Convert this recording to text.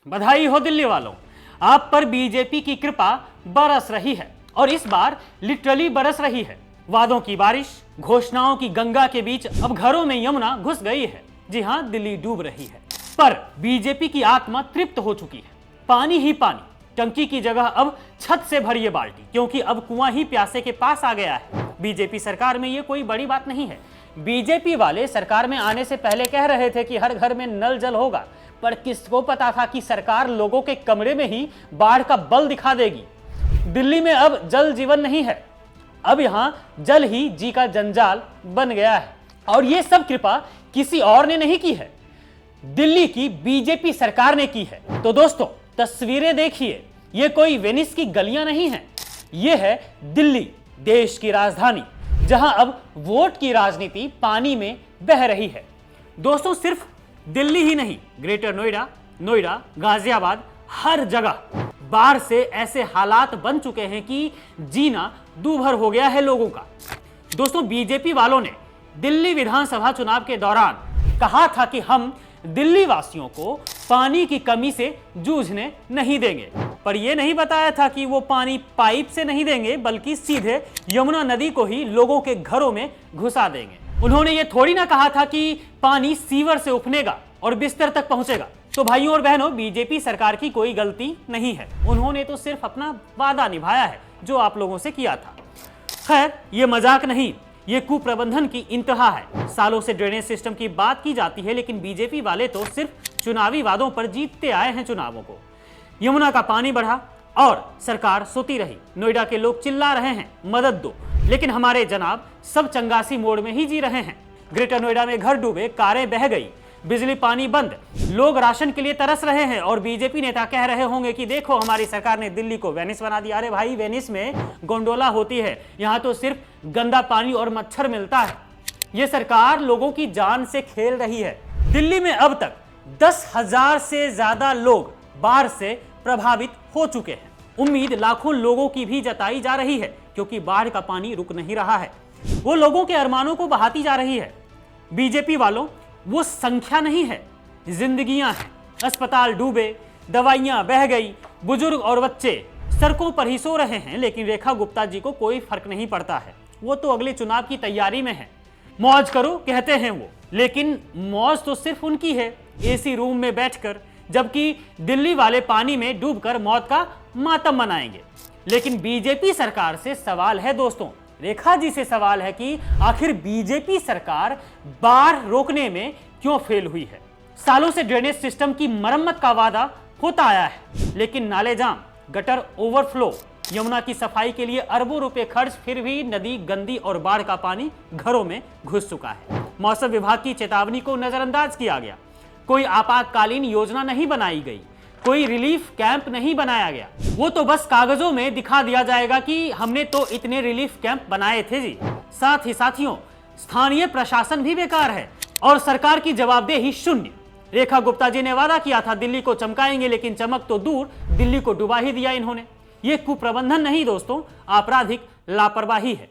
बधाई हो दिल्ली वालों, आप पर बीजेपी की कृपा बरस रही है और इस बार लिटरली बरस रही है। वादों की बारिश, घोषणाओं की गंगा के बीच अब घरों में यमुना घुस गई है। जी हां, दिल्ली डूब रही है, पर बीजेपी की आत्मा तृप्त हो चुकी है। पानी ही पानी, टंकी की जगह अब छत से भरिए बाल्टी, क्योंकि अब कुआं ही प्यासे के पास आ गया है। बीजेपी सरकार में यह कोई बड़ी बात नहीं है। बीजेपी वाले सरकार में आने से पहले कह रहे थे कि हर घर में नल जल होगा, पर किसको पता था कि सरकार लोगों के कमरे में ही बाढ़ का बल दिखा देगी। दिल्ली में अब जल जीवन नहीं है, अब यहां जल ही जी का जंजाल बन गया है। और यह सब कृपा किसी और ने नहीं की है, दिल्ली की बीजेपी सरकार ने की है। तो दोस्तों, तस्वीरें देखिए, यह कोई वेनिस की गलियां नहीं है, यह है दिल्ली, देश की राजधानी, जहां अब वोट की राजनीति पानी में बह रही है। दोस्तों, सिर्फ दिल्ली ही नहीं, ग्रेटर नोएडा, गाजियाबाद, हर जगह बाढ़ से ऐसे हालात बन चुके हैं कि जीना दूभर हो गया है लोगों का। दोस्तों, बीजेपी वालों ने दिल्ली विधानसभा चुनाव के दौरान कहा था कि हम दिल्ली वासियों को पानी की कमी से जूझने नहीं देंगे, पर यह नहीं बताया था कि वो पानी पाइप से नहीं देंगे, बल्कि सीधे यमुना नदी को ही लोगों के घरों में घुसा देंगे। उन्होंने ये थोड़ी ना कहा था कि पानी सीवर से उफनेगा और बिस्तर तक पहुंचेगा। तो भाइयों और बहनों, बीजेपी सरकार की कोई गलती नहीं है, उन्होंने तो सिर्फ अपना वादा निभाया है जो आप लोगों से किया था। खैर, ये मजाक नहीं, ये कुप्रबंधन की इंतहा है। सालों से ड्रेनेज सिस्टम की बात की जाती है, लेकिन बीजेपी वाले तो सिर्फ चुनावी वादों पर जीतते आए हैं चुनावों को। यमुना का पानी बढ़ा और सरकार सोती रही। नोएडा के लोग चिल्ला रहे हैं मदद दो, लेकिन हमारे जनाब सब चंगासी मोड में ही जी रहे हैं। ग्रेटर नोएडा में घर डूबे, कारें बह गई, बिजली पानी बंद, लोग राशन के लिए तरस रहे हैं और बीजेपी नेता कह रहे होंगे कि देखो हमारी सरकार ने दिल्ली को वेनिस बना दिया। अरे भाई, वेनिस में गोंडोला होती है, यहां तो सिर्फ गंदा पानी और मच्छर मिलता है। यह सरकार लोगों की जान से खेल रही है। दिल्ली में अब तक 10,000 से ज्यादा लोग बाढ़ से प्रभावित हो चुके हैं। उम्मीद लाखों लोगों की भी जताई जा रही है, क्योंकि बाढ़ का पानी रुक नहीं रहा है, वो लोगों के अरमानों को बहाती जा रही है। बीजेपी वालों, वो संख्या नहीं है, जिंदगियां हैं। अस्पताल डूबे, दवाइयां बह गई, बुजुर्ग और बच्चे सड़कों पर ही सो रहे हैं, लेकिन रेखा गुप्ता जी को कोई फर्क नहीं पड़ता है। वो तो अगले चुनाव की तैयारी में है। मौज करो कहते हैं वो, लेकिन मौज तो सिर्फ उनकी है एसी रूम में बैठकर, जबकि दिल्ली वाले पानी में डूबकर मौत का मातम मनाएंगे। लेकिन बीजेपी सरकार से सवाल है दोस्तों, रेखा जी से सवाल है कि आखिर बीजेपी सरकार बाढ़ रोकने में क्यों फेल हुई है। सालों से ड्रेनेज सिस्टम की मरम्मत का वादा होता आया है, लेकिन नाले जाम, गटर ओवरफ्लो, यमुना की सफाई के लिए अरबों रुपए खर्च, फिर भी नदी गंदी और बाढ़ का पानी घरों में घुस चुका है। मौसम विभाग की चेतावनी को नजरअंदाज किया गया, कोई आपातकालीन योजना नहीं बनाई गई, कोई रिलीफ कैंप नहीं बनाया गया। वो तो बस कागजों में दिखा दिया जाएगा कि हमने तो इतने रिलीफ कैंप बनाए थे जी। साथ ही साथियों, स्थानीय प्रशासन भी बेकार है और सरकार की जवाबदेही शून्य। रेखा गुप्ता जी ने वादा किया था दिल्ली को चमकाएंगे, लेकिन चमक तो दूर, दिल्ली को डुबा ही दिया इन्होंने। ये कुप्रबंधन नहीं दोस्तों, आपराधिक लापरवाही है।